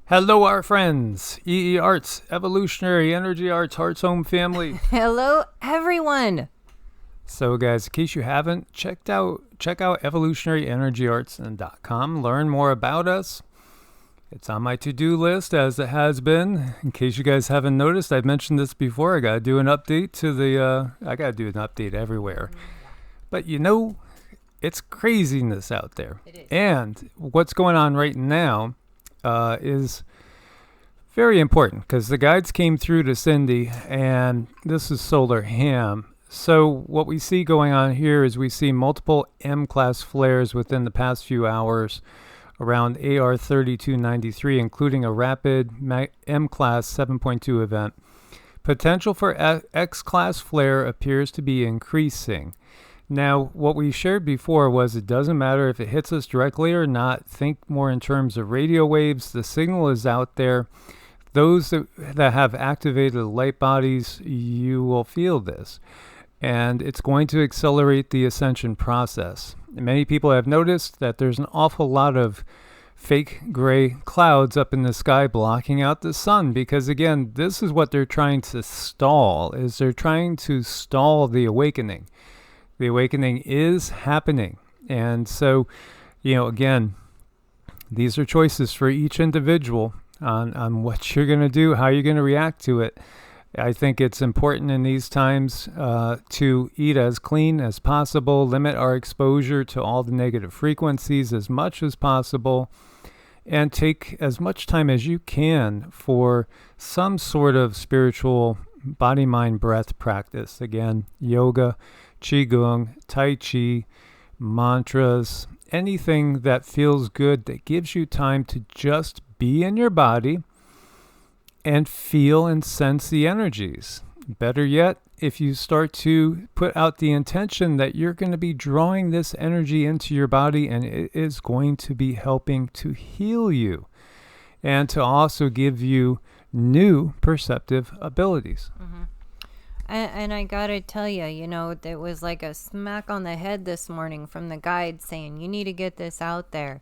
Hello, our friends, EEARTS, Evolutionary Energy Arts, Heart's Home Family. Hello, everyone. So, guys, in case you haven't check out evolutionaryenergyarts.com. Learn more about us. It's on my to-do list, as it has been. In case you guys haven't noticed, I've mentioned this before. I got to do an update to the. I got to do an update everywhere. But it's craziness out there. It is. And what's going on right now is very important, because the guides came through to Cindy, and this is solar ham. So what we see going on here is we see multiple M-class flares within the past few hours around AR 3293, including a rapid M-class 7.2 event. Potential for X-class flare appears to be increasing. Now, what we shared before was it doesn't matter if it hits us directly or not. Think more in terms of radio waves. The signal is out there. Those that have activated light bodies, you will feel this. And it's going to accelerate the ascension process. Many people have noticed that there's an awful lot of fake gray clouds up in the sky blocking out the sun, because, again, this is what they're trying to stall, is they're trying to stall the awakening. The awakening is happening. And so, again, these are choices for each individual on what you're going to do, how you're going to react to it. I think it's important in these times to eat as clean as possible, limit our exposure to all the negative frequencies as much as possible, and take as much time as you can for some sort of spiritual body, mind, breath practice. Again, yoga, Qigong, Tai Chi, mantras, anything that feels good, that gives you time to just be in your body and feel and sense the energies. Better yet, if you start to put out the intention that you're going to be drawing this energy into your body, and it is going to be helping to heal you and to also give you new perceptive abilities. Mm-hmm. And I gotta tell you, it was like a smack on the head this morning from the guide saying, you need to get this out there.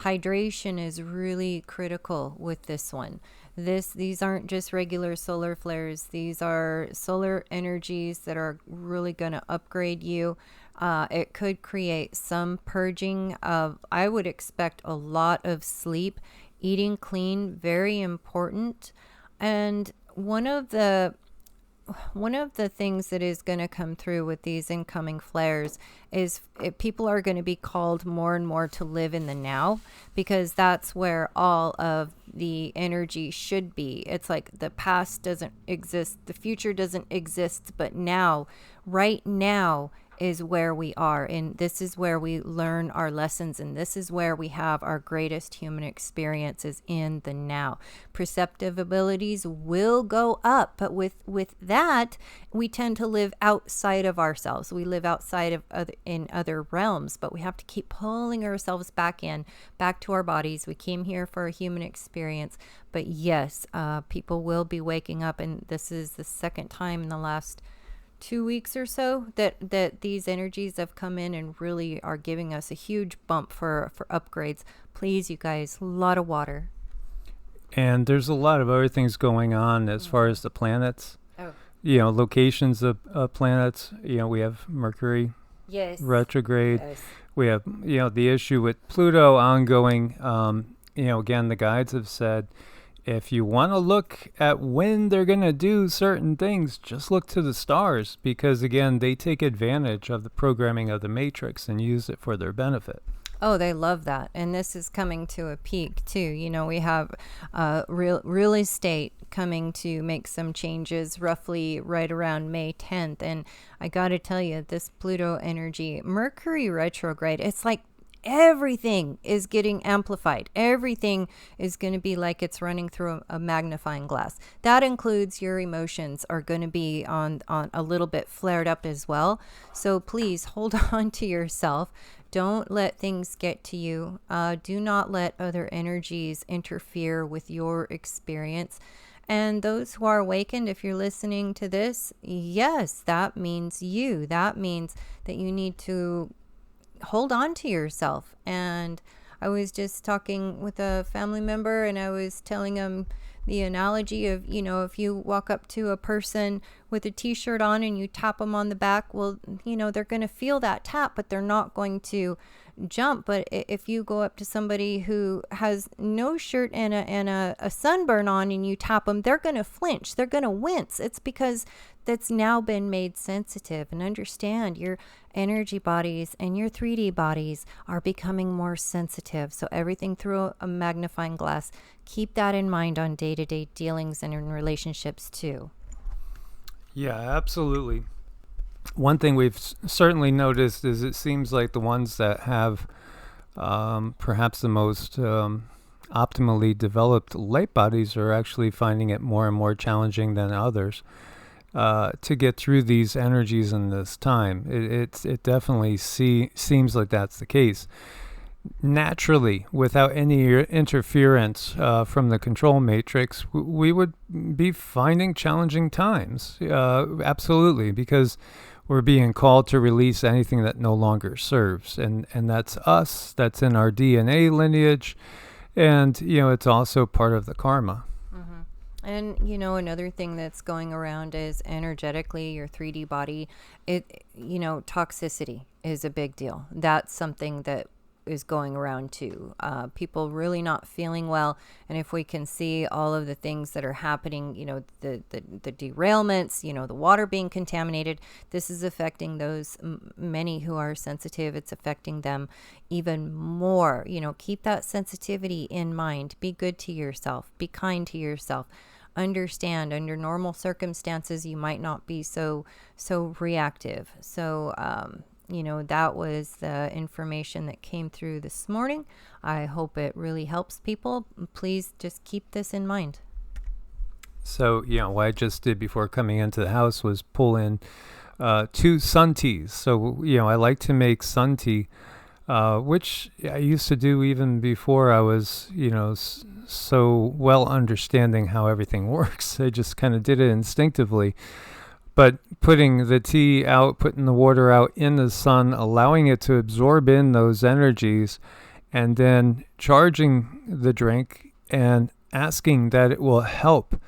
Hydration is really critical with this one. These aren't just regular solar flares. These are solar energies that are really going to upgrade you. It could create some purging of, I would expect a lot of sleep. Eating clean, very important. And one of the things that is going to come through with these incoming flares is people are going to be called more and more to live in the now, because that's where all of the energy should be. It's like the past doesn't exist, the future doesn't exist, but now, right now, is where we are, and this is where we learn our lessons, and this is where we have our greatest human experiences, in the now. Perceptive abilities will go up, but with that, we tend to live outside of ourselves. We live outside of other realms, but we have to keep pulling ourselves back to our bodies. We came here for a human experience, but yes, people will be waking up, and this is the second time in the last 2 weeks or so that these energies have come in and really are giving us a huge bump for upgrades. Please, you guys, a lot of water. And there's a lot of other things going on as far as the planets. Oh. Locations of planets. We have Mercury retrograde. Yes. We have, the issue with Pluto ongoing. Again, the guides have said, if you want to look at when they're going to do certain things, just look to the stars, because, again, they take advantage of the programming of the matrix and use it for their benefit. Oh, they love that. And this is coming to a peak, too. We have real estate coming to make some changes roughly right around May 10th. And I got to tell you, this Pluto energy, Mercury retrograde, it's like everything is getting amplified. Everything is going to be like it's running through a magnifying glass. That includes your emotions are going to be on a little bit flared up as well. So please hold on to yourself. Don't let things get to you. Do not let other energies interfere with your experience. And those who are awakened, if you're listening to this, yes, that means you. That means that you need to hold on to yourself. And I was just talking with a family member, and I was telling him the analogy of, if you walk up to a person with a t-shirt on and you tap them on the back, well, they're going to feel that tap, but they're not going to jump. But if you go up to somebody who has no shirt and a sunburn on and you tap them, they're going to flinch, they're going to wince. It's because that's now been made sensitive. And understand, your energy bodies and your 3D bodies are becoming more sensitive. So everything through a magnifying glass. Keep that in mind on day-to-day dealings and in relationships too. Yeah, absolutely. One thing we've certainly noticed is it seems like the ones that have perhaps the most optimally developed light bodies are actually finding it more and more challenging than others to get through these energies in this time. It definitely seems like that's the case. Naturally, without any interference from the control matrix, we would be finding challenging times. Absolutely, because we're being called to release anything that no longer serves. And that's us, that's in our DNA lineage. And, it's also part of the karma. And, another thing that's going around is energetically, your 3D body, toxicity is a big deal. That's something that is going around too. People really not feeling well. And if we can see all of the things that are happening, the derailments, the water being contaminated, this is affecting those many who are sensitive. It's affecting them even more. Keep that sensitivity in mind. Be good to yourself. Be kind to yourself. Understand, under normal circumstances, you might not be so reactive. So, that was the information that came through this morning. I hope it really helps people. Please just keep this in mind. So, what I just did before coming into the house was pull in 2 sun teas. So, I like to make sun tea, which I used to do even before I was, so well understanding how everything works. I just kind of did it instinctively. But putting the tea out, putting the water out in the sun, allowing it to absorb in those energies, and then charging the drink and asking that it will help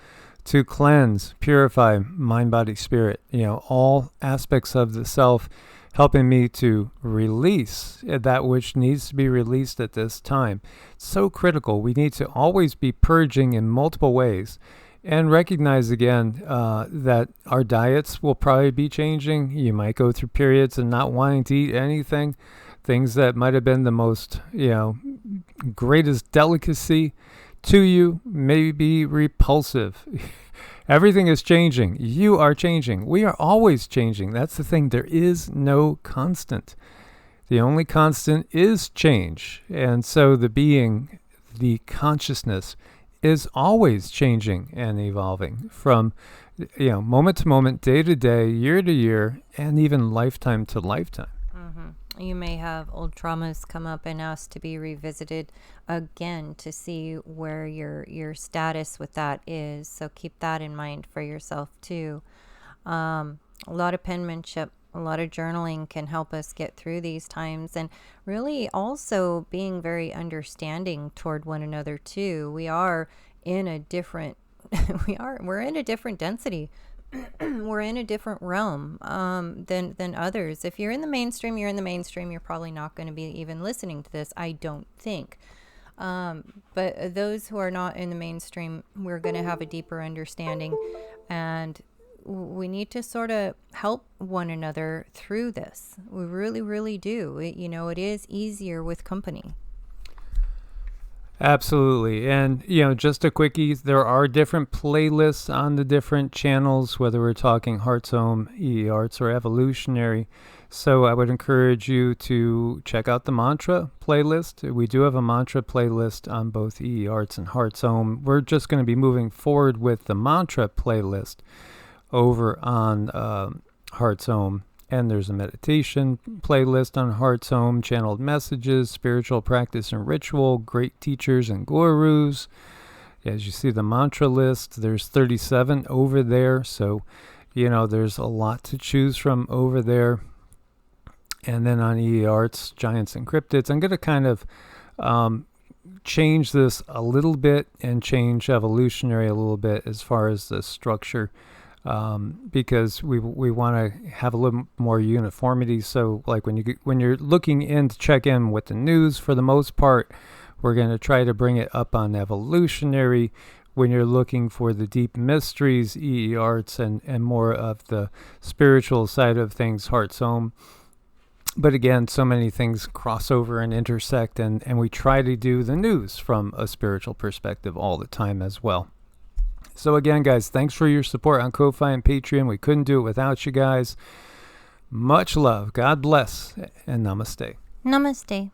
to cleanse, purify mind, body, spirit, all aspects of the self, helping me to release that which needs to be released at this time. It's so critical. We need to always be purging in multiple ways. And recognize again that our diets will probably be changing. You might go through periods of not wanting to eat anything. Things that might have been the most, greatest delicacy to you may be repulsive. Everything is changing. You are changing. We are always changing. That's the thing. There is no constant. The only constant is change. And so the being, the consciousness, is always changing and evolving from, moment to moment, day to day, year to year, and even lifetime to lifetime. You may have old traumas come up and ask to be revisited again to see where your status with that is. So keep that in mind for yourself too. A lot of penmanship, a lot of journaling can help us get through these times, and really also being very understanding toward one another too. We are in a different we're in a different density. We're in a different realm than others. If you're in the mainstream, you're in the mainstream. You're probably not going to be even listening to this, I don't think. But those who are not in the mainstream, we're going to have a deeper understanding, and we need to sort of help one another through this. We really, really do. It is easier with company. Absolutely. And, just a quickie, there are different playlists on the different channels, whether we're talking Hearts, OMMM, EEARTS, or Evolutionary. So I would encourage you to check out the mantra playlist. We do have a mantra playlist on both EEARTS and Hearts, OMMM. We're just going to be moving forward with the mantra playlist over on Hearts, OMMM. And there's a meditation playlist on Hearts, OMMM, channeled messages, spiritual practice and ritual, great teachers and gurus. As you see the mantra list, there's 37 over there. So, there's a lot to choose from over there. And then on EEARTS, Giants and Cryptids, I'm going to kind of change this a little bit and change evolutionary a little bit as far as the structure, because we want to have a little more uniformity. So like when you're looking in to check in with the news, for the most part, we're going to try to bring it up on evolutionary. When you're looking for the deep mysteries, EEARTS, and more of the spiritual side of things, Hearts Om. But again, so many things cross over and intersect, and we try to do the news from a spiritual perspective all the time as well. So again, guys, thanks for your support on Ko-Fi and Patreon. We couldn't do it without you guys. Much love. God bless, and namaste. Namaste.